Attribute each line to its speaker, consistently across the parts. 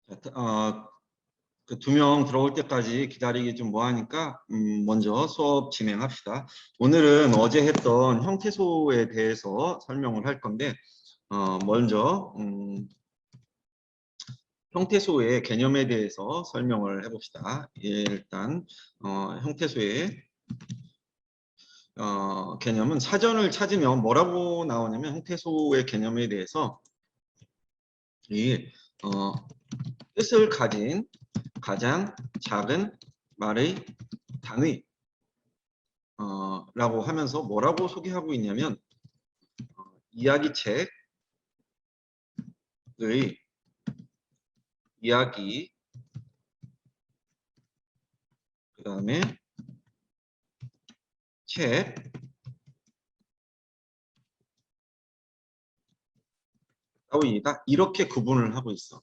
Speaker 1: 그 2명 들어올 때까지 기다리기 좀 뭐하니까 먼저 수업 진행합시다. 오늘은 어제 했던 형태소에 대해서 설명을 할 건데 먼저 형태소의 개념에 대해서 설명을 해봅시다. 일단 형태소의 개념은 사전을 찾으면 뭐라고 나오냐면 형태소의 개념에 대해서 이 뜻을 가진 가장 작은 말의 단위 라고 하면서 뭐라고 소개하고 있냐면 이야기책의 이야기 그 다음에 책 따위다 이렇게 구분을 하고 있어.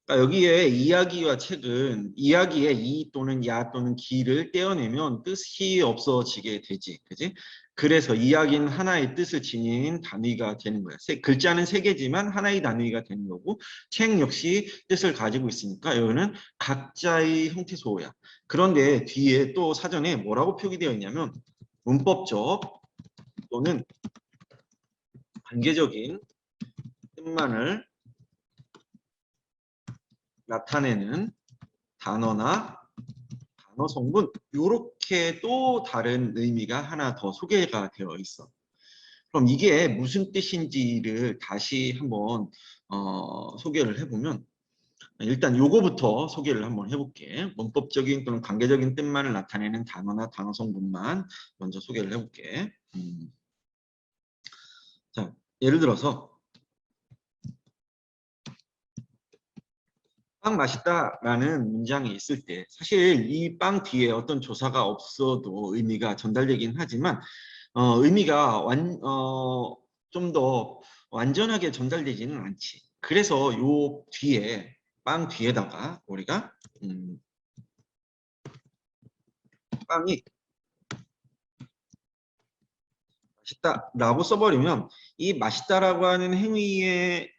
Speaker 1: 그러니까 여기에 이야기와 책은 이야기의 이 또는 야 또는 기를 떼어내면 뜻이 없어지게 되지. 그지? 그래서 이야기는 하나의 뜻을 지닌 단위가 되는 거야. 글자는 3개지만 하나의 단위가 되는 거고 책 역시 뜻을 가지고 있으니까 여기는 각자의 형태소호야. 그런데 뒤에 또 사전에 뭐라고 표기되어 있냐면 문법적 또는 관계적인 뜻만을 나타내는 단어나 단어 성분 이렇게 또 다른 의미가 하나 더 소개가 되어 있어. 그럼 이게 무슨 뜻인지를 다시 한번 소개를 해보면 일단 요거부터 소개를 한번 해볼게. 문법적인 또는 관계적인 뜻만을 나타내는 단어나 단어 성분만 먼저 소개를 해볼게. 자, 예를 들어서 빵 맛있다라는 문장이 있을 때 사실 이 빵 뒤에 어떤 조사가 없어도 의미가 전달되긴 하지만 의미가 좀 더 완전하게 전달되지는 않지. 그래서 요 뒤에 빵 뒤에다가 우리가 빵이 맛있다라고 써버리면 이 맛있다라고 하는 행위의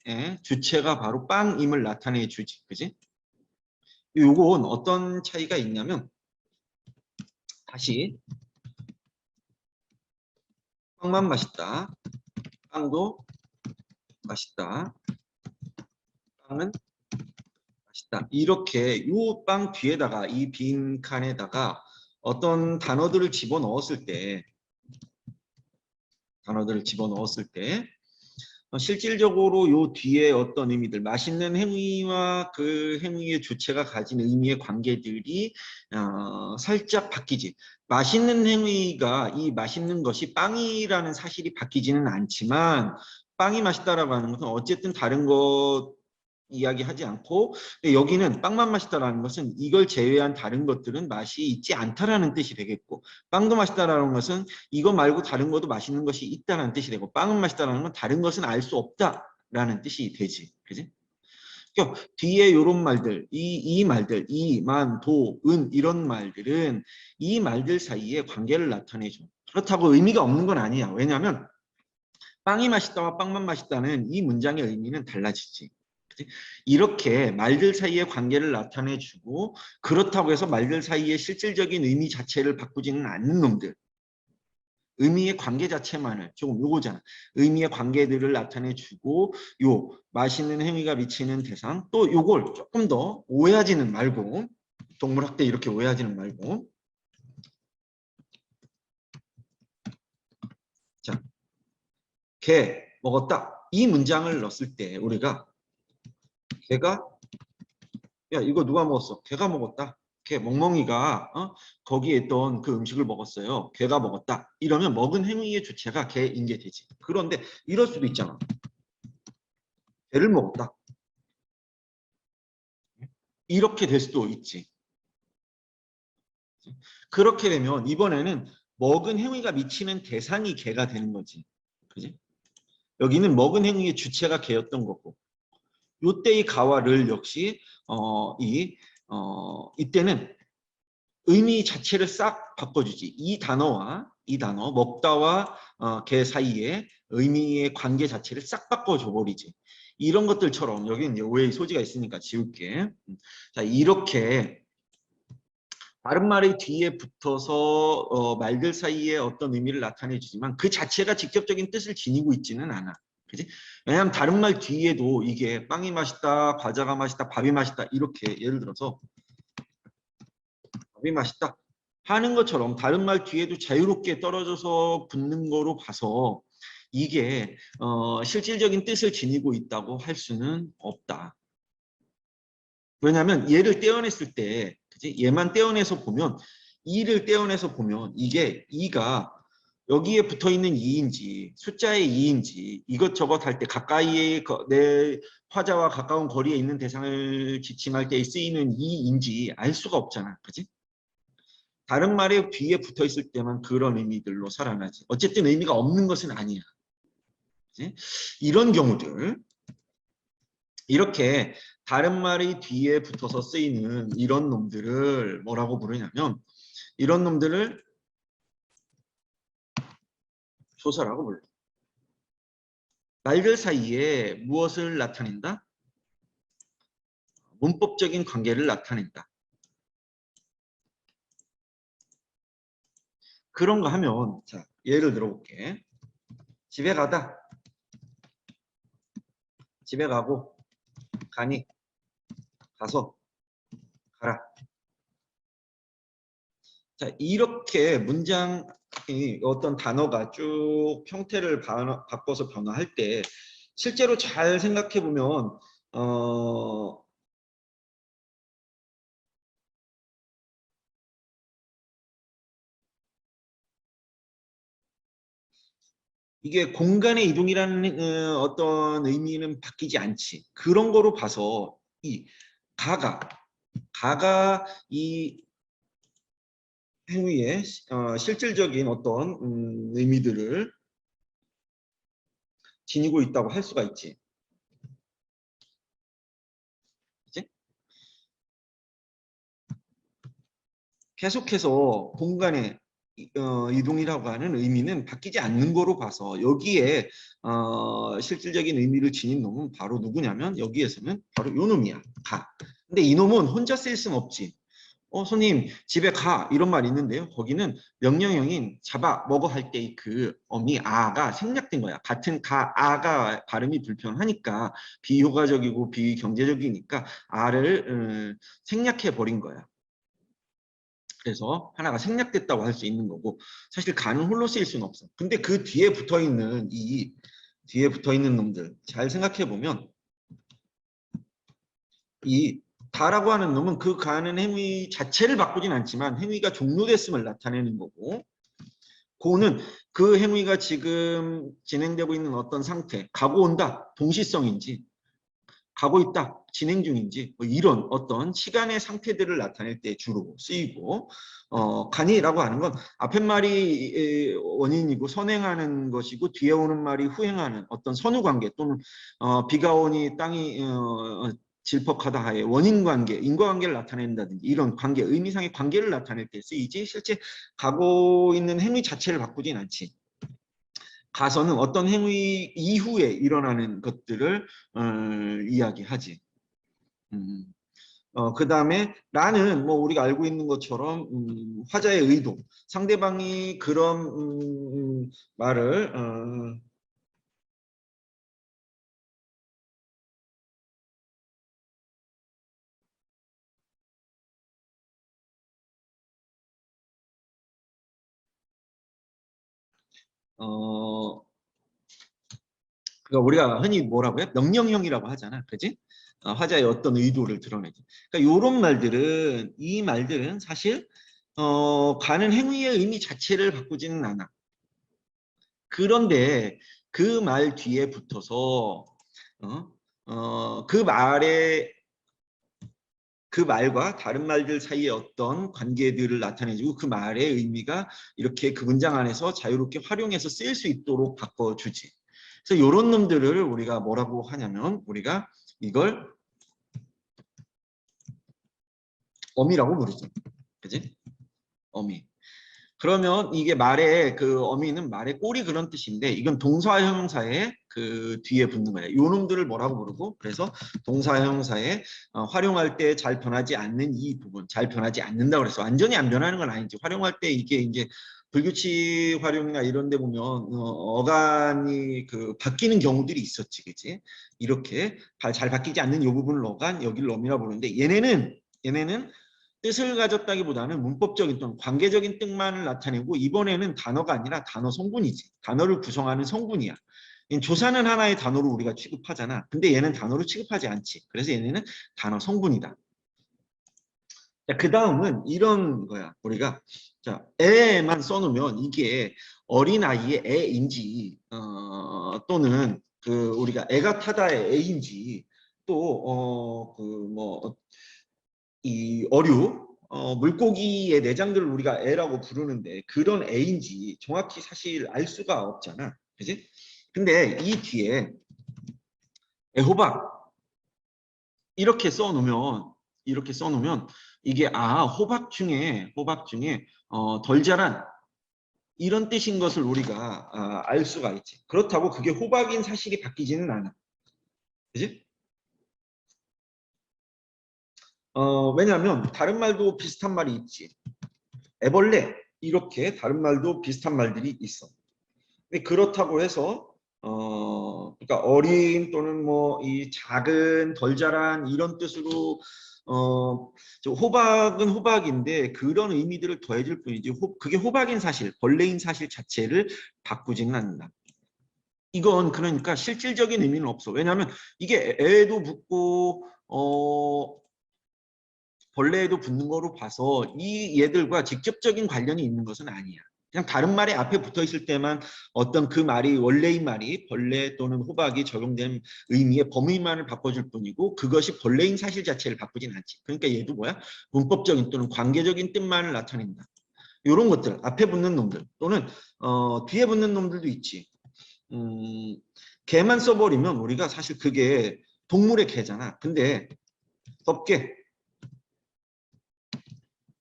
Speaker 1: 주체가 바로 빵임을 나타내 주지, 그지? 요건 어떤 차이가 있냐면 다시 빵만 맛있다, 빵도 맛있다, 빵은 맛있다. 이렇게 요 빵 뒤에다가 이 빈 칸에다가 어떤 단어들을 집어넣었을 때 실질적으로 요 뒤에 어떤 의미들 맛있는 행위와 그 행위의 주체가 가진 의미의 관계들이 살짝 바뀌지. 맛있는 행위가 이 맛있는 것이 빵이라는 사실이 바뀌지는 않지만 빵이 맛있다라고 하는 것은 어쨌든 다른 것 이야기하지 않고 여기는 빵만 맛있다라는 것은 이걸 제외한 다른 것들은 맛이 있지 않다라는 뜻이 되겠고 빵도 맛있다라는 것은 이거 말고 다른 것도 맛있는 것이 있다는 뜻이 되고 빵은 맛있다라는 건 다른 것은 알 수 없다라는 뜻이 되지. 그지? 그러니까 뒤에 이런 말들, 이 말들, 이, 만, 도, 은 이런 말들은 이 말들 사이에 관계를 나타내줘. 그렇다고 의미가 없는 건 아니야. 왜냐하면 빵이 맛있다와 빵만 맛있다는 이 문장의 의미는 달라지지. 이렇게 말들 사이의 관계를 나타내주고 그렇다고 해서 말들 사이의 실질적인 의미 자체를 바꾸지는 않는 놈들. 의미의 관계 자체만을 조금 요거잖아. 의미의 관계들을 나타내주고 요 맛있는 행위가 미치는 대상 또 요걸 조금 더 오해하지는 말고 동물학대 이렇게 오해하지는 말고 자, 개 먹었다. 이 문장을 넣었을 때 우리가 개가 야 이거 누가 먹었어? 개가 먹었다. 개 멍멍이가 거기에 있던 그 음식을 먹었어요. 개가 먹었다. 이러면 먹은 행위의 주체가 개인 게 되지. 그런데 이럴 수도 있잖아. 개를 먹었다. 이렇게 될 수도 있지. 그렇게 되면 이번에는 먹은 행위가 미치는 대상이 개가 되는 거지. 그지? 여기는 먹은 행위의 주체가 개였던 거고. 요때의 가와를 역시 이때는 의미 자체를 싹 바꿔주지. 이 단어 먹다와 개 사이에 의미의 관계 자체를 싹 바꿔줘 버리지. 이런 것들처럼 여기는 이제 오해의 소지가 있으니까 지울게. 자, 이렇게 다른 말의 뒤에 붙어서 말들 사이에 어떤 의미를 나타내 주지만 그 자체가 직접적인 뜻을 지니고 있지는 않아. 그지? 왜냐하면 다른 말 뒤에도 이게 빵이 맛있다, 과자가 맛있다, 밥이 맛있다 이렇게 예를 들어서 밥이 맛있다 하는 것처럼 다른 말 뒤에도 자유롭게 떨어져서 붙는 거로 봐서 이게 실질적인 뜻을 지니고 있다고 할 수는 없다. 왜냐하면 얘를 떼어냈을 때, 그치? 얘만 떼어내서 보면 이를 떼어내서 보면 이게 이가 여기에 붙어 있는 이인지 숫자의 이인지 이것저것 할 때 가까이에 내 화자와 가까운 거리에 있는 대상을 지칭할 때 쓰이는 이인지 알 수가 없잖아, 그지? 다른 말의 뒤에 붙어 있을 때만 그런 의미들로 살아나지. 어쨌든 의미가 없는 것은 아니야. 그치? 이런 경우들. 이렇게 다른 말이 뒤에 붙어서 쓰이는 이런 놈들을 뭐라고 부르냐면 이런 놈들을 조사라고 불러. 말들 사이에 무엇을 나타낸다? 문법적인 관계를 나타낸다. 그런 거 하면 자, 예를 들어볼게. 집에 가다. 집에 가고 가니 가서 가라. 자, 이렇게 문장이 어떤 단어가 쭉 형태를 바꿔서 변화할 때 실제로 잘 생각해 보면 이게 공간의 이동이라는 어떤 의미는 바뀌지 않지. 그런 거로 봐서 이 가가 이 행위의 실질적인 어떤 의미들을 지니고 있다고 할 수가 있지. 그치? 계속해서 공간의 이동이라고 하는 의미는 바뀌지 않는 거로 봐서 여기에 실질적인 의미를 지닌 놈은 바로 누구냐면 여기에서는 바로 요 놈이야. 가. 근데 이 놈은 혼자 쓸 수는 없지. 손님 집에 가 이런 말이 있는데요. 거기는 명령형인 잡아 먹어 할 때 그 어미 아가 생략된 거야. 같은 아가 발음이 불편하니까 비효과적이고 비경제적이니까 아를 생략해 버린 거야. 그래서 하나가 생략됐다고 할 수 있는 거고 사실 가는 홀로 쓰일 수는 없어. 근데 그 뒤에 붙어 있는 뒤에 붙어 있는 놈들 잘 생각해 보면 이 다라고 하는 놈은 그 가는 행위 자체를 바꾸진 않지만 행위가 종료됐음을 나타내는 거고 고는 그 행위가 지금 진행되고 있는 어떤 상태, 가고 온다, 동시성인지 가고 있다, 진행 중인지 뭐 이런 어떤 시간의 상태들을 나타낼 때 주로 쓰이고 간이라고 하는 건 앞에 말이 원인이고 선행하는 것이고 뒤에 오는 말이 후행하는 어떤 선후관계 또는 비가 오니 땅이 질퍽하다 하에 원인관계, 인과관계를 나타낸다든지 이런 관계, 의미상의 관계를 나타낼 때 쓰이지 실제 가고 있는 행위 자체를 바꾸진 않지. 가서는 어떤 행위 이후에 일어나는 것들을 이야기하지. 그 다음에 나는 뭐 우리가 알고 있는 것처럼 화자의 의도, 상대방이 그런 말을 그러니까 우리가 흔히 뭐라고 해? 명령형이라고 하잖아. 그지? 화자의 어떤 의도를 드러내지. 그러니까 이런 말들은 이 말들은 사실 가는 행위의 의미 자체를 바꾸지는 않아. 그런데 그 말 뒤에 붙어서 그 말에 그 말과 다른 말들 사이의 어떤 관계들을 나타내주고 그 말의 의미가 이렇게 그 문장 안에서 자유롭게 활용해서 쓰일 수 있도록 바꿔주지. 그래서 이런 놈들을 우리가 뭐라고 하냐면 우리가 이걸 어미라고 부르죠. 그지? 어미. 그러면 이게 말의 그 어미는 말의 꼬리 그런 뜻인데 이건 동사 형용사의 그 뒤에 붙는 거예요. 요 놈들을 뭐라고 부르고, 그래서 동사 형용사에 활용할 때 잘 변하지 않는 이 부분, 잘 변하지 않는다 그래서 완전히 안 변하는 건 아니지. 활용할 때 이게 이제 불규칙 활용이나 이런 데 보면 어간이 그 바뀌는 경우들이 있었지, 그지? 이렇게 잘 바뀌지 않는 이 부분을 어간, 여기를 넘이라 부르는데 얘네는 뜻을 가졌다기보다는 문법적인 또는 관계적인 뜻만을 나타내고, 이번에는 단어가 아니라 단어 성분이지. 단어를 구성하는 성분이야. 조사는 하나의 단어로 우리가 취급하잖아. 근데 얘는 단어로 취급하지 않지. 그래서 얘네는 단어 성분이다. 그 다음은 이런 거야. 우리가 자, 애만 써놓으면 이게 어린아이의 애인지 또는 그 우리가 애가 타다의 애인지, 또 이 어류 물고기의 내장들을 우리가 애라고 부르는데 그런 애인지 정확히 사실 알 수가 없잖아. 그지? 근데 이 뒤에 애호박 이렇게 써놓으면 이게 호박 중에 덜 자란 이런 뜻인 것을 우리가 알 수가 있지. 그렇다고 그게 호박인 사실이 바뀌지는 않아. 그지? 왜냐하면 다른 말도 비슷한 말이 있지. 애벌레 이렇게 다른 말도 비슷한 말들이 있어. 근데 그렇다고 해서 그러니까 어린 또는 뭐 이 작은 덜 자란 이런 뜻으로 호박은 호박인데 그런 의미들을 더해줄 뿐이지 그게 호박인 사실, 벌레인 사실 자체를 바꾸지는 않는다. 이건 그러니까 실질적인 의미는 없어. 왜냐하면 이게 애도 붙고 벌레에도 붙는 거로 봐서 이 얘들과 직접적인 관련이 있는 것은 아니야. 그냥 다른 말이 앞에 붙어 있을 때만 어떤 그 말이 원래인 말이 벌레 또는 호박이 적용된 의미의 범위만을 바꿔줄 뿐이고 그것이 벌레인 사실 자체를 바꾸진 않지. 그러니까 얘도 뭐야? 문법적인 또는 관계적인 뜻만을 나타낸다. 이런 것들, 앞에 붙는 놈들 또는 뒤에 붙는 놈들도 있지. 개만 써버리면 우리가 사실 그게 동물의 개잖아. 근데 덮개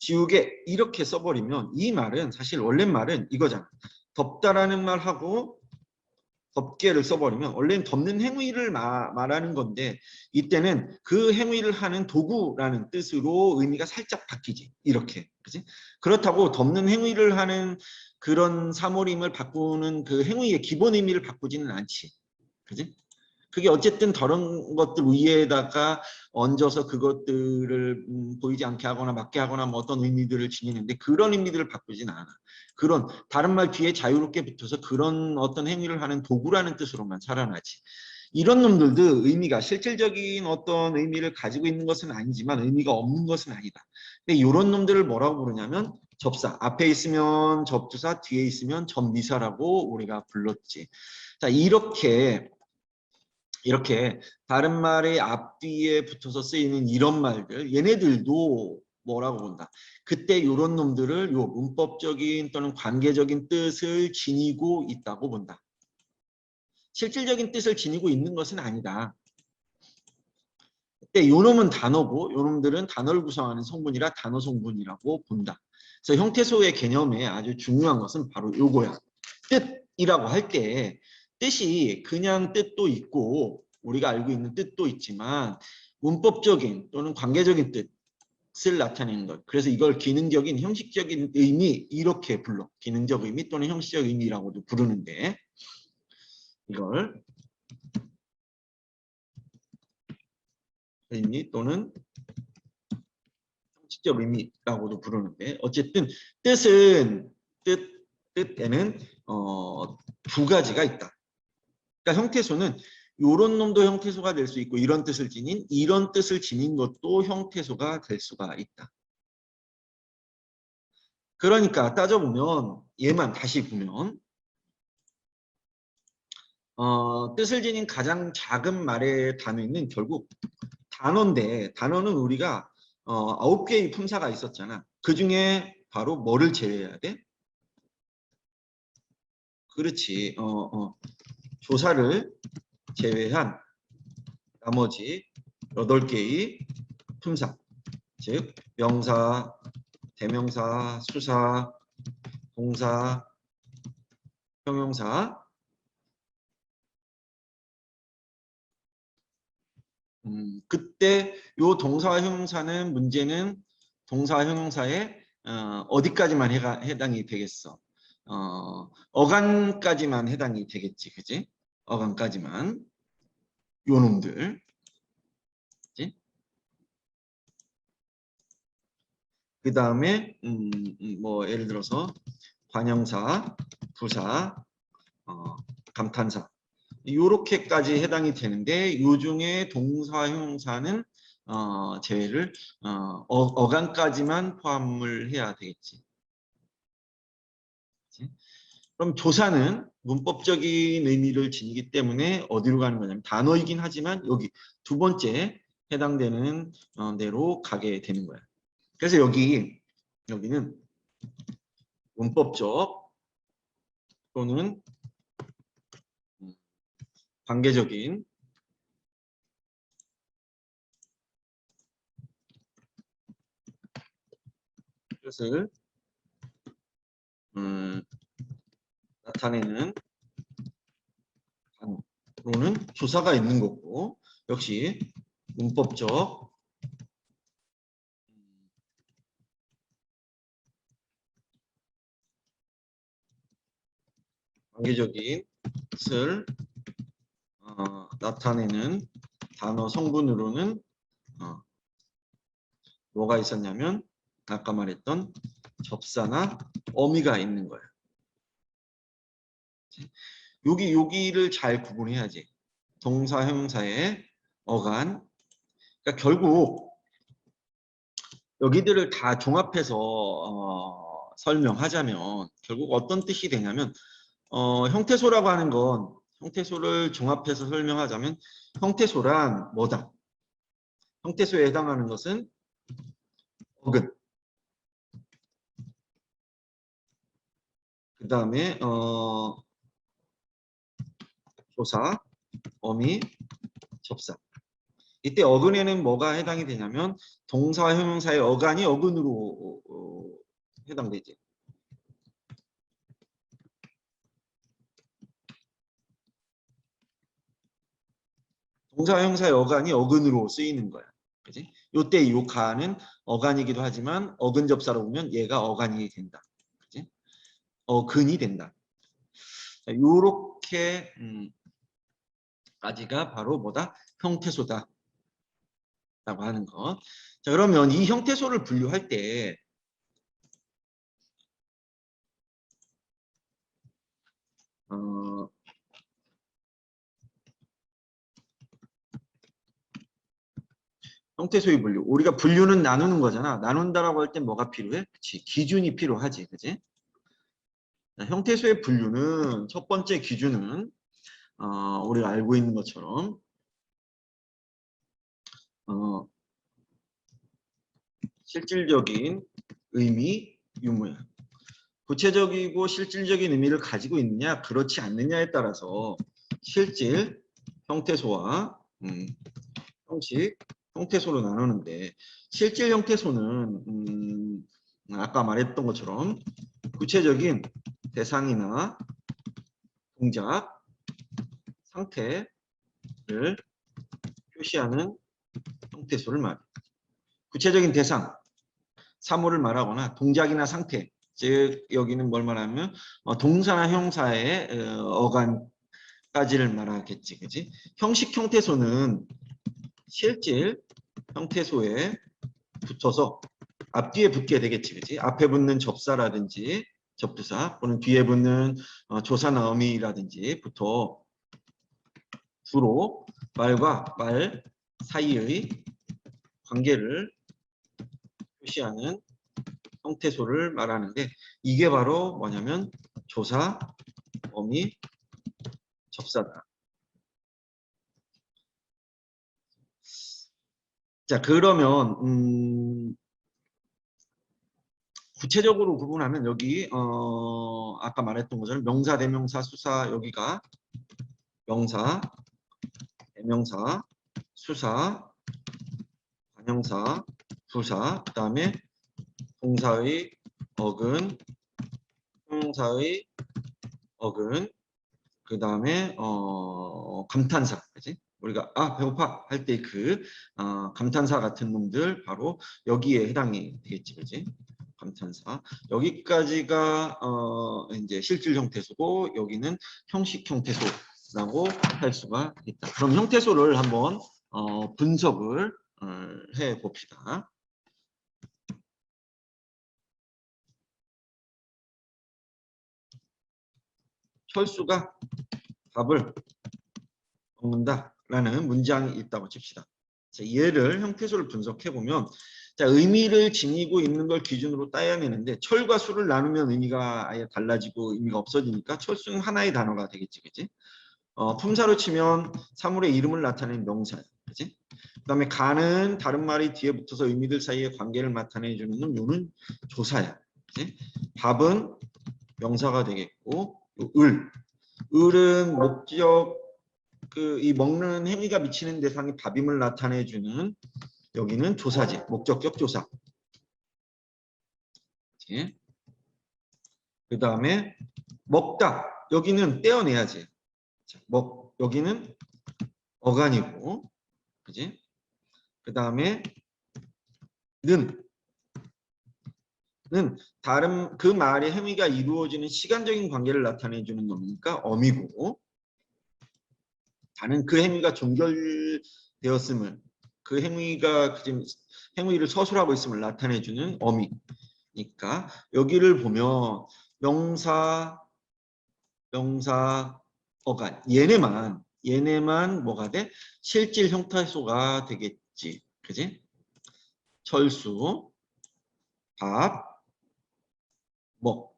Speaker 1: 지우개 이렇게 써버리면 이 말은 사실 원래 말은 이거잖아. 덮다라는 말하고 덮개를 써버리면 원래는 덮는 행위를 말하는 건데 이때는 그 행위를 하는 도구라는 뜻으로 의미가 살짝 바뀌지. 이렇게. 그치? 그렇다고 덮는 행위를 하는 그런 사물임을 바꾸는 그 행위의 기본 의미를 바꾸지는 않지. 그지? 그게 어쨌든 다른 것들 위에다가 얹어서 그것들을 보이지 않게 하거나 맞게 하거나 뭐 어떤 의미들을 지니는데 그런 의미들을 바꾸진 않아. 그런 다른 말 뒤에 자유롭게 붙어서 그런 어떤 행위를 하는 도구라는 뜻으로만 살아나지. 이런 놈들도 의미가 실질적인 어떤 의미를 가지고 있는 것은 아니지만 의미가 없는 것은 아니다. 근데 이런 놈들을 뭐라고 부르냐면 접사. 앞에 있으면 접두사, 뒤에 있으면 접미사라고 우리가 불렀지. 자, 이렇게 다른 말의 앞뒤에 붙어서 쓰이는 이런 말들 얘네들도 뭐라고 본다. 그때 이런 놈들을 요 문법적인 또는 관계적인 뜻을 지니고 있다고 본다. 실질적인 뜻을 지니고 있는 것은 아니다. 그때 요 놈은 단어고 요 놈들은 단어를 구성하는 성분이라 단어 성분이라고 본다. 그래서 형태소의 개념에 아주 중요한 것은 바로 요거야. 뜻이라고 할 때 뜻이 그냥 뜻도 있고 우리가 알고 있는 뜻도 있지만 문법적인 또는 관계적인 뜻을 나타내는 것. 그래서 이걸 기능적인 형식적인 의미 이렇게 불러. 기능적 의미 또는 형식적 의미라고도 부르는데 이걸 의미 또는 형식적 의미라고도 부르는데 어쨌든 뜻에는 두 가지가 있다. 그러니까 형태소는 이런 놈도 형태소가 될 수 있고 이런 뜻을 지닌 것도 형태소가 될 수가 있다. 그러니까 따져보면 얘만 다시 보면 뜻을 지닌 가장 작은 말의 단위는 결국 단어인데 단어는 우리가 9개의 품사가 있었잖아. 그 중에 바로 뭐를 제외해야 돼? 그렇지. 조사를 제외한 나머지 8개의 품사. 즉 명사, 대명사, 수사, 동사, 형용사 그때 요 동사와 형용사는 문제는 동사와 형용사에 어디까지만 해당이 되겠어? 어간까지만 해당이 되겠지, 그지? 어간까지만 요 놈들, 그지? 그 다음에 뭐 예를 들어서 관형사, 부사, 감탄사 요렇게까지 해당이 되는데 요 중에 동사, 형용사는 제외를 어간까지만 포함을 해야 되겠지. 그치? 그럼 조사는 문법적인 의미를 지니기 때문에 어디로 가는 거냐면 단어이긴 하지만 여기 두 번째 해당되는 데로 가게 되는 거야. 그래서 여기는 문법적 또는 관계적인 뜻을 나타내는 단어로는 조사가 있는 거고 역시 문법적 관계적인 뜻을 나타내는 단어 성분으로는 뭐가 있었냐면 아까 말했던 접사나 어미가 있는 거예요. 여기를 잘 구분해야지. 동사, 형용사의 어간. 그러니까 결국 여기들을 다 종합해서 설명하자면 결국 어떤 뜻이 되냐면 형태소라고 하는 건 형태소를 종합해서 설명하자면 형태소란 뭐다? 형태소에 해당하는 것은 어근. 그 다음에 조사, 어미, 접사. 이때 어근에는 뭐가 해당이 되냐면 동사와 형용사의 어간이 어근으로 해당되지. 동사와 형용사의 어간이 어근으로 쓰이는 거야. 그지? 요때 요 가는 어간이기도 하지만 어근 접사로 보면 얘가 어간이 된다. 그지? 어근이 된다. 요렇게 까지가 바로 뭐다? 형태소다. 라고 하는 거. 자, 그러면 이 형태소를 분류할 때 형태소의 분류. 우리가 분류는 나누는 거잖아. 나눈다라고 할 때 뭐가 필요해? 그치. 기준이 필요하지. 그치? 자, 형태소의 분류는 첫 번째 기준은 우리가 알고 있는 것처럼 실질적인 의미 유무야. 구체적이고 실질적인 의미를 가지고 있느냐 그렇지 않느냐에 따라서 실질 형태소와 형식 형태소로 나누는데 실질 형태소는 아까 말했던 것처럼 구체적인 대상이나 동작, 상태를 표시하는 형태소를 말해요. 구체적인 대상, 사물을 말하거나 동작이나 상태, 즉 여기는 뭘 말하면 동사나 형사의 어간까지를 말하겠지, 그지? 형식 형태소는 실질 형태소에 붙어서 앞뒤에 붙게 되겠지, 그지? 앞에 붙는 접사라든지 접두사 또는 뒤에 붙는 조사나 어미라든지 부터 주로 말과 말 사이의 관계를 표시하는 형태소를 말하는데 이게 바로 뭐냐면 조사, 어미, 접사다. 자, 그러면 구체적으로 구분하면 여기 아까 말했던 것처럼 명사, 대명사, 수사 여기가 명사, 대명사, 수사, 관형사, 부사, 그 다음에 동사의 어근, 형용사의 어근, 그 다음에 감탄사, 그지? 우리가 아 배고파 할 때 그 감탄사 같은 놈들 바로 여기에 해당이 되겠지, 그지? 감탄사. 여기까지가 이제 실질 형태소고 여기는 형식 형태소라고 할 수가 있다. 그럼 형태소를 한번 분석을 해 봅시다. 철수가 밥을 먹는다라는 문장이 있다고 칩시다. 자, 얘를 형태소를 분석해보면 자, 의미를 지니고 있는 걸 기준으로 따야내는데 철과 수를 나누면 의미가 아예 달라지고 의미가 없어지니까 철수는 하나의 단어가 되겠지, 그지? 품사로 치면 사물의 이름을 나타내는 명사야, 그지? 그다음에 가는 다른 말이 뒤에 붙어서 의미들 사이의 관계를 나타내주는 건 요는 조사야, 그지? 밥은 명사가 되겠고 을은 목적 이 먹는 행위가 미치는 대상이 밥임을 나타내주는 여기는 조사지, 목적격 조사. 그 다음에 먹다 여기는 떼어내야지. 자, 여기는 어간이고, 그지? 그 다음에 는 다른 그 말의 행위가 이루어지는 시간적인 관계를 나타내주는 놈이니까 어미고, 다는 그 행위가 종결되었음을 그 행위가 지금 행위를 서술하고 있음을 나타내주는 어미니까 여기를 보면 명사 어간 얘네만 뭐가 돼? 실질 형태소가 되겠지, 그지? 철수 밥 먹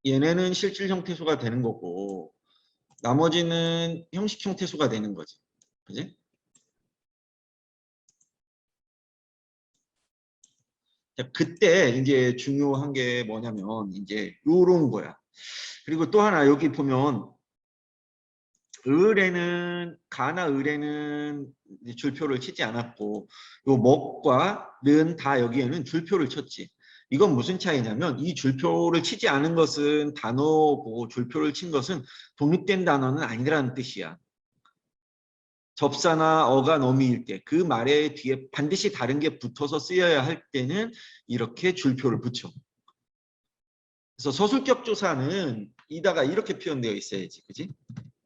Speaker 1: 얘네는 실질 형태소가 되는 거고 나머지는 형식 형태소가 되는 거지, 그지? 자, 그때 이제 중요한 게 뭐냐면 이제 요런 거야. 그리고 또 하나 여기 보면 가나 을에는 줄표를 치지 않았고 요 먹과 는 다 여기에는 줄표를 쳤지. 이건 무슨 차이냐면 이 줄표를 치지 않은 것은 단어고 줄표를 친 것은 독립된 단어는 아니라는 뜻이야. 접사나 어간 어미일 때 그 말의 뒤에 반드시 다른 게 붙어서 쓰여야 할 때는 이렇게 줄표를 붙여. 그래서 서술격 조사는 이다가 이렇게 표현되어 있어야지, 그지?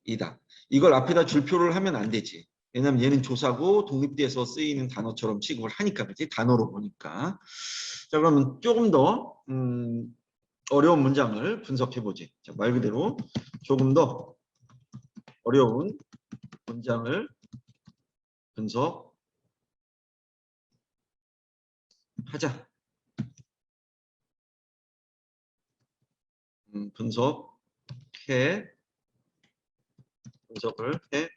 Speaker 1: 이다. 이걸 앞에다 줄표를 하면 안 되지. 왜냐면 얘는 조사고 독립돼서 쓰이는 단어처럼 취급을 하니까, 그지? 단어로 보니까. 자, 그러면 조금 더 어려운 문장을 분석해 보지. 자, 말 그대로 조금 더 어려운 문장을 분석하자. 분석을 해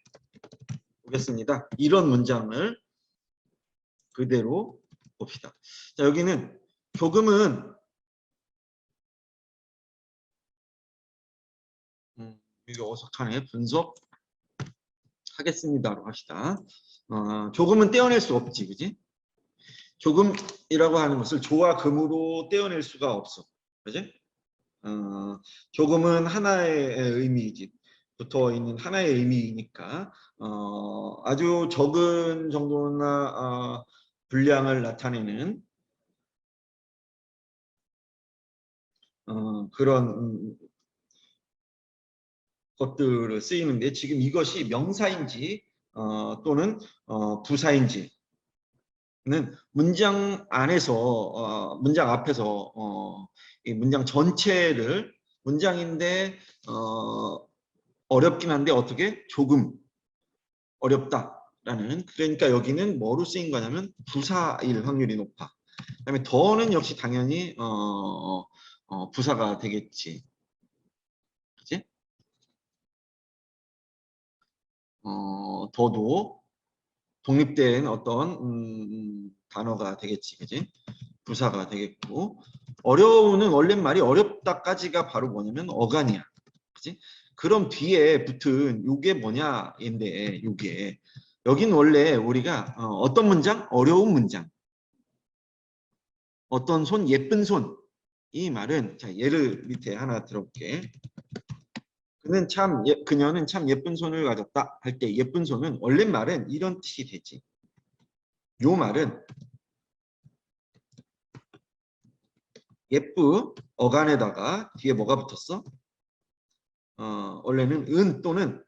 Speaker 1: 보겠습니다. 이런 문장을 그대로 봅시다. 자, 여기는 조금은 이게 어색하네. 분석하겠습니다로 합시다. 조금은 떼어낼 수 없지, 그지? 조금이라고 하는 것을 조와 금으로 떼어낼 수가 없어, 그지? 조금은 하나의 의미이지. 붙어 있는 하나의 의미이니까 아주 적은 정도나 분량을 나타내는 그런 것들을 쓰이는데 지금 이것이 명사인지 또는 부사인지는 문장 안에서 문장 앞에서 이 문장 전체를 문장인데 어렵긴 한데 어떻게 조금 어렵다라는 그러니까 여기는 뭐로 쓰인 거냐면 부사일 확률이 높아. 그다음에 더는 역시 당연히 부사가 되겠지. 그치? 더도 독립된 어떤 단어가 되겠지, 그지? 부사가 되겠고 어려우는 원래 말이 어렵다까지가 바로 뭐냐면 어간이야, 그지? 그럼 뒤에 붙은 요게 뭐냐인데 요게 여긴 원래 우리가 어떤 문장? 어려운 문장. 어떤 손? 예쁜 손. 이 말은 자 예를 밑에 하나 들어볼게. 그녀는 참 예쁜 손을 가졌다 할 때 예쁜 손은 원래 말은 이런 뜻이 되지. 요 말은 예쁘 어간에다가 뒤에 뭐가 붙었어? 원래는 은 또는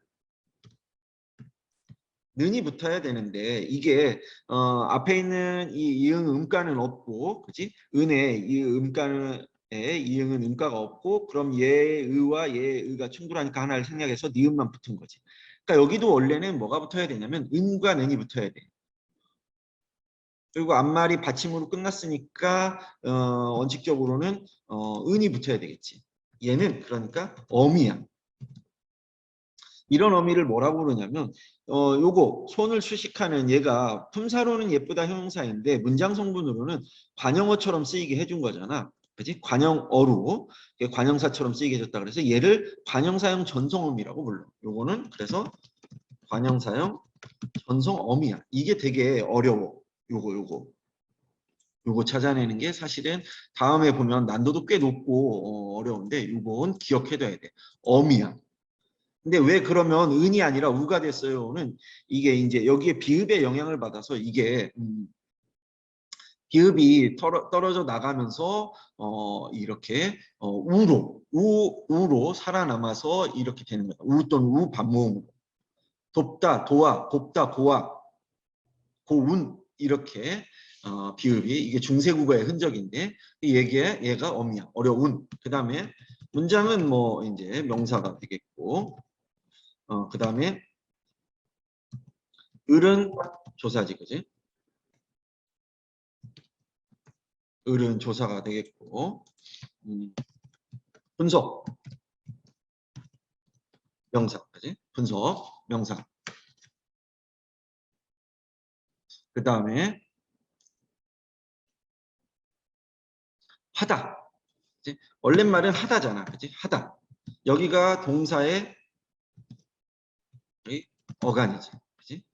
Speaker 1: 는이 붙어야 되는데 이게 앞에 있는 이 이응 음가는 없고, 그지? 은에 이 음가는 이응은 음가가 없고, 그럼 예의와 예의가 충돌하니까 하나를 생략해서 니은만 붙은 거지. 그러니까 여기도 원래는 뭐가 붙어야 되냐면 은과 는이 붙어야 돼. 그리고 앞말이 받침으로 끝났으니까 원칙적으로는 은이 붙어야 되겠지. 얘는 그러니까 어미야. 이런 어미를 뭐라고 그러냐면 요거 손을 수식하는 얘가 품사로는 예쁘다 형용사인데 문장 성분으로는 관형어처럼 쓰이게 해준 거잖아. 그지? 관형어로 관형사처럼 쓰이게 해줬다. 그래서 얘를 관형사형 전성어미라고 불러. 요거는 그래서 관형사형 전성어미야. 이게 되게 어려워. 요거 찾아내는 게 사실은 다음에 보면 난도도 꽤 높고 어려운데 요건 기억해둬야 돼. 어미야. 근데 왜 그러면 은이 아니라 우가 됐어요는 이게 이제 여기에 비읍의 영향을 받아서 이게 비읍이 떨어져 나가면서 이렇게 우로 살아남아서 이렇게 되는 거다. 우 또는 우 반모음으로. 돕다, 도와, 곱다, 고와, 고운 이렇게 비읍이 이게 중세국어의 흔적인데 얘가 어미야. 어려운. 그다음에 문장은 뭐 이제 명사가 되겠고 그다음에 을은 조사지, 그지? 을은 조사가 되겠고, 분석, 명사, 그지? 분석, 명사. 그 다음에 하다. 그지? 원래 말은 하다잖아, 그지? 하다. 여기가 동사의 어간이지, 그지?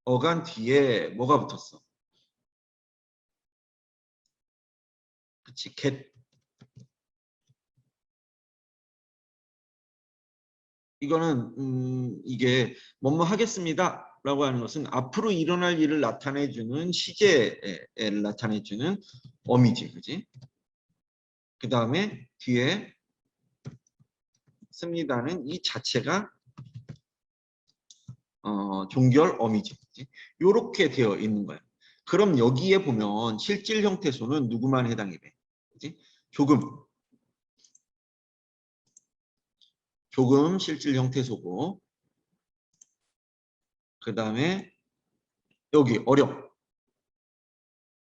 Speaker 1: 어간 뒤에 뭐가 붙었어? 그치? get. 이거는 이게 뭐뭐 하겠습니다 라고 하는 것은 앞으로 일어날 일을 나타내주는 시제를 나타내주는 어미지, 그지? 그 다음에 뒤에 씁니다는 이 자체가 종결 어미지. 이렇게 되어 있는 거야. 그럼 여기에 보면 실질 형태소는 누구만 해당이 돼? 그치? 조금. 조금 실질 형태소고, 그 다음에 여기 어렵.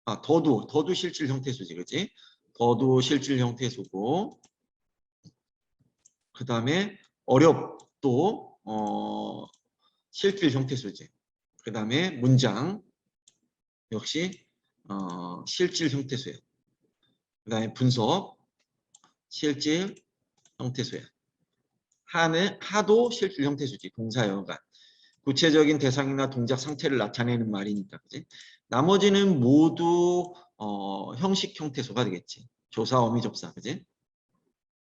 Speaker 1: 더도 실질 형태소지, 그치? 더도 실질 형태소고, 그 다음에 어렵도 실질 형태소지. 그 다음에 문장 역시 실질 형태소야. 그 다음에 분석 실질 형태소야. 하도 실질 형태소지. 동사여가. 구체적인 대상이나 동작 상태를 나타내는 말이니까. 그치? 나머지는 모두 형식 형태소가 되겠지. 조사, 어미, 접사. 그치?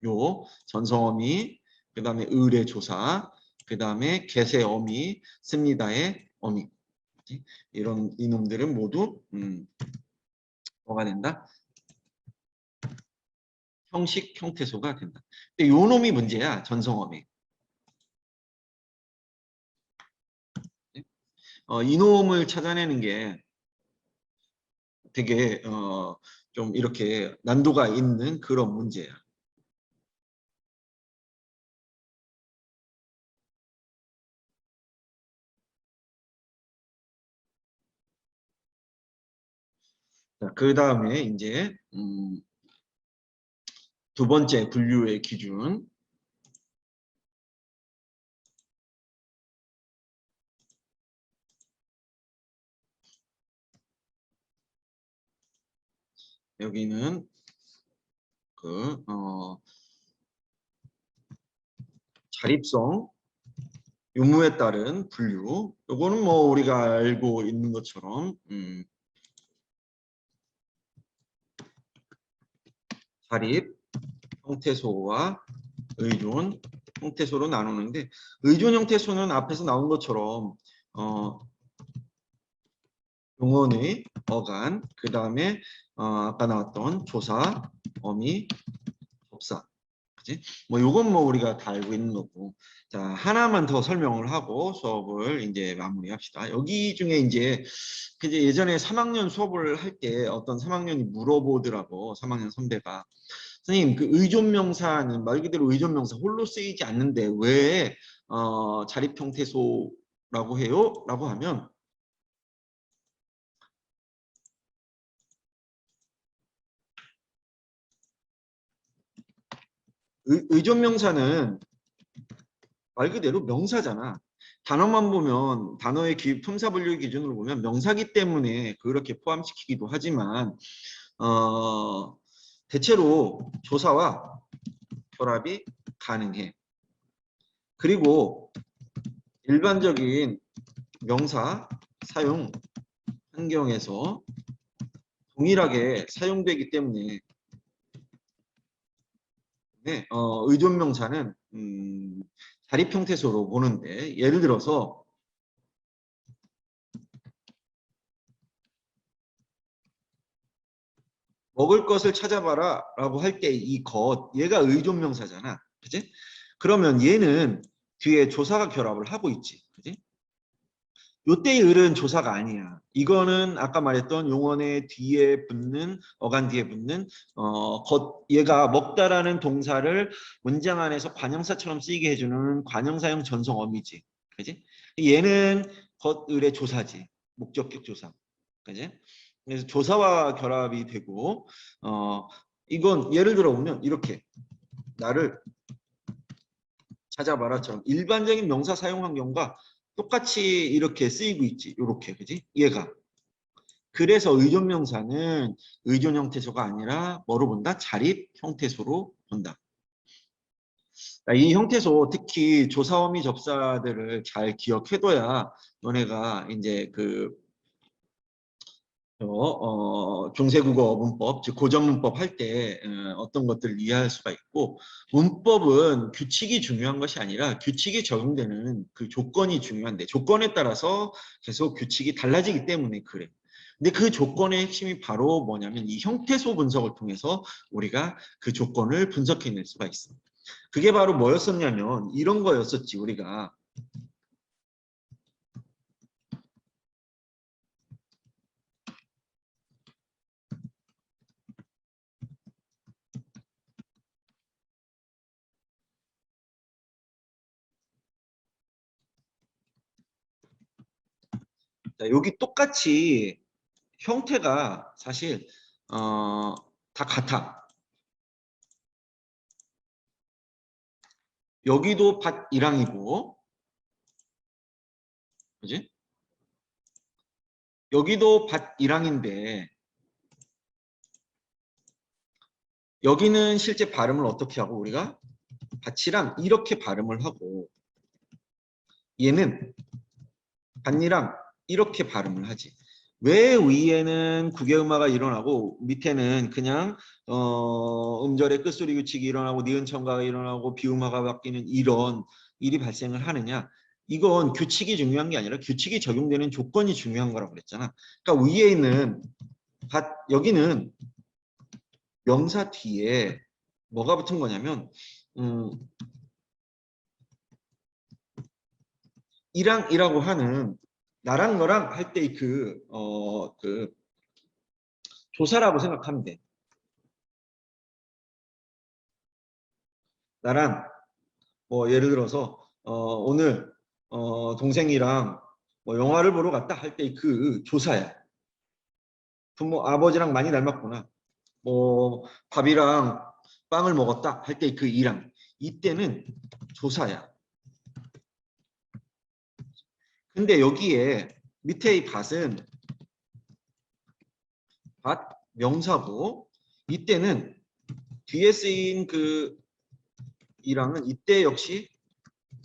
Speaker 1: 요 전성어미, 그 다음에 을의 조사, 그 다음에 get의 어미, 씁니다의 어미. 그치? 이런 이놈들은 모두 뭐가 된다? 형식 형태소가 된다. 근데 요 놈이 문제야. 전성어미. 이놈을 찾아내는 게 되게 좀 이렇게 난도가 있는 그런 문제야. 그 다음에 이제 두 번째 분류의 기준. 여기는 그 자립성 유무에 따른 분류. 요거는 뭐 우리가 알고 있는 것처럼 자립 형태소와 의존 형태소로 나누는데 의존 형태소는 앞에서 나온 것처럼 용언의 어간, 그 다음에 아까 나왔던 조사, 어미, 접사. 그지? 뭐 요건 뭐 우리가 다 알고 있는 거고. 자, 하나만 더 설명을 하고 수업을 이제 마무리합시다. 여기 중에 이제 그제 예전에 3학년 수업을 할 때 어떤 3학년이 물어보더라고. 3학년 선배가. 선생님, 그 의존명사는 말 그대로 의존명사 홀로 쓰이지 않는데 왜 자립 형태소라고 해요? 라고 하면 의존명사는 말 그대로 명사잖아. 단어만 보면 단어의 품사 분류 기준으로 보면 명사기 때문에 그렇게 포함시키기도 하지만 대체로 조사와 결합이 가능해. 그리고 일반적인 명사 사용 환경에서 동일하게 사용되기 때문에 의존명사는 자립 형태소로 보는데 예를 들어서 먹을 것을 찾아봐라 라고 할 때 이 것 얘가 의존명사잖아. 그지? 그러면 얘는 뒤에 조사가 결합을 하고 있지. 그지? 요때의 을은 조사가 아니야. 이거는 아까 말했던 용언의 뒤에 붙는 어간 뒤에 붙는 얘가 먹다라는 동사를 문장 안에서 관형사처럼 쓰이게 해주는 관형사형 전성 어미지. 그지? 얘는 겉을의 조사지. 목적격 조사. 그지? 그래서 조사와 결합이 되고 이건 예를 들어 보면 이렇게 나를 찾아봐라처럼 일반적인 명사 사용 환경과 똑같이 이렇게 쓰이고 있지. 요렇게. 그지? 얘가. 그래서 의존 명사는 의존 형태소가 아니라 뭐로 본다? 자립 형태소로 본다. 이 형태소 특히 조사어미 접사들을 잘 기억해둬야 너네가 이제 그 중세국어 문법, 즉 고전문법 할 때 어떤 것들을 이해할 수가 있고 문법은 규칙이 중요한 것이 아니라 규칙이 적용되는 그 조건이 중요한데 조건에 따라서 계속 규칙이 달라지기 때문에 그래. 근데 그 조건의 핵심이 바로 뭐냐면 이 형태소 분석을 통해서 우리가 그 조건을 분석해낼 수가 있어. 그게 바로 뭐였었냐면 이런 거였었지 우리가. 자, 여기 똑같이 형태가 사실 다 같아. 여기도 밭 1항이고, 그지? 여기도 밭 1항인데, 여기는 실제 발음을 어떻게 하고 우리가 밭이랑 이렇게 발음을 하고, 얘는 밭이랑 이렇게 발음을 하지. 왜 위에는 국외음화가 일어나고 밑에는 그냥 음절의 끝소리 규칙이 일어나고 니은청가가 일어나고 비음화가 바뀌는 이런 일이 발생을 하느냐? 이건 규칙이 중요한 게 아니라 규칙이 적용되는 조건이 중요한 거라고 그랬잖아. 그러니까 위에 있는 여기는 명사 뒤에 뭐가 붙은 거냐면 이랑이라고 하는 나랑 너랑 할 때 그 조사라고 생각하면 돼. 나랑 뭐 예를 들어서 오늘 동생이랑 뭐 영화를 보러 갔다 할 때 그 조사야. 부모 아버지랑 많이 닮았구나. 뭐 밥이랑 빵을 먹었다 할 때 그 이랑 이때는 조사야. 근데 여기에 밑에 이 밭은 밭 명사고 이때는 뒤에 쓰인 그 이랑은 이때 역시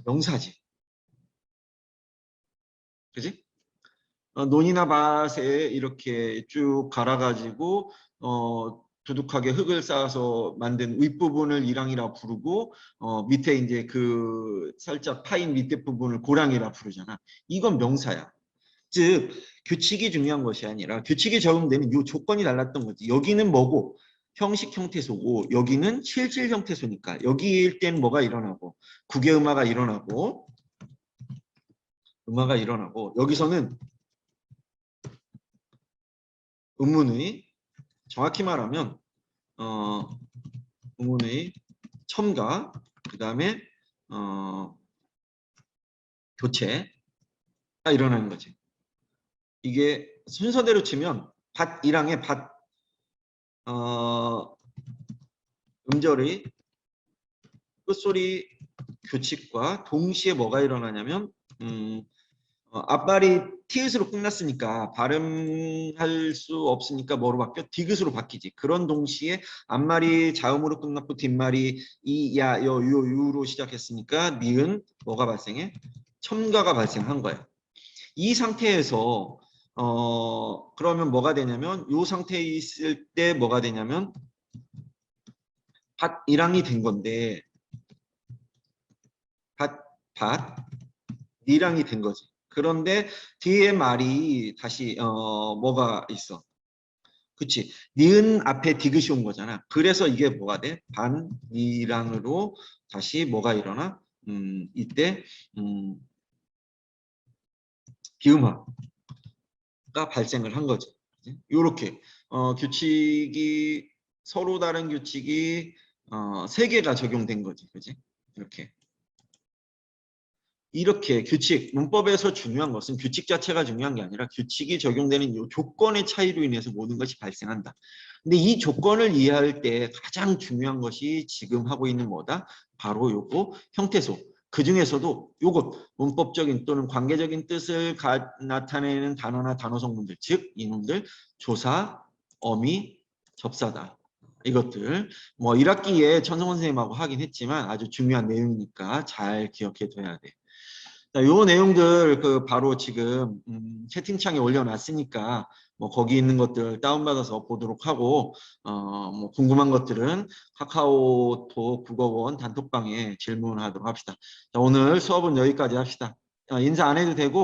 Speaker 1: 명사지. 그지? 논이나 밭에 이렇게 쭉 갈아가지고 두둑하게 흙을 쌓아서 만든 윗부분을 이랑이라 부르고 밑에 이제 그 살짝 파인 밑에 부분을 고랑이라 부르잖아. 이건 명사야. 즉 규칙이 중요한 것이 아니라 규칙이 적용되는 이 조건이 달랐던 거지. 여기는 뭐고 형식 형태소고 여기는 실질 형태소니까 여기일 땐 뭐가 일어나고 국외음화가 일어나고 음화가 일어나고 여기서는 음문의 정확히 말하면 음문의 첨가 그 다음에 교체가 일어나는 거지. 이게 순서대로 치면 밭 1항의 밭 음절의 끝소리 규칙과 동시에 뭐가 일어나냐면 앞발이 티읕으로 끝났으니까 발음할 수 없으니까 뭐로 바뀌어? 디귿으로 바뀌지. 그런 동시에 앞말이 자음으로 끝났고 뒷말이 이, 야, 여, 유, 유로 시작했으니까 니은 뭐가 발생해? 첨가가 발생한 거야. 이 상태에서 그러면 뭐가 되냐면 이 상태에 있을 때 뭐가 되냐면 밭 1항이 된 건데 밭 2항이 된 거지. 그런데 뒤에 말이 다시 뭐가 있어? 그치? 니은 앞에 디귿이 온 거잖아. 그래서 이게 뭐가 돼? 반, 니랑으로 다시 뭐가 일어나? 이때 비음화가 발생을 한 거죠. 이렇게 규칙이 서로 다른 규칙이 세 개가 적용된 거지, 그지? 이렇게 규칙, 문법에서 중요한 것은 규칙 자체가 중요한 게 아니라 규칙이 적용되는 이 조건의 차이로 인해서 모든 것이 발생한다. 근데 이 조건을 이해할 때 가장 중요한 것이 지금 하고 있는 뭐다? 바로 요거 형태소. 그 중에서도 요것 문법적인 또는 관계적인 뜻을 나타내는 단어나 단어 성분들, 즉 이놈들 조사, 어미, 접사다. 이것들 뭐 1학기에 천성원 선생님하고 하긴 했지만 아주 중요한 내용이니까 잘 기억해 둬야 돼. 자, 요 내용들 그 바로 지금 채팅창에 올려놨으니까 뭐 거기 있는 것들 다운받아서 보도록 하고 뭐 궁금한 것들은 카카오톡 국어원 단톡방에 질문하도록 합시다. 자, 오늘 수업은 여기까지 합시다. 인사 안 해도 되고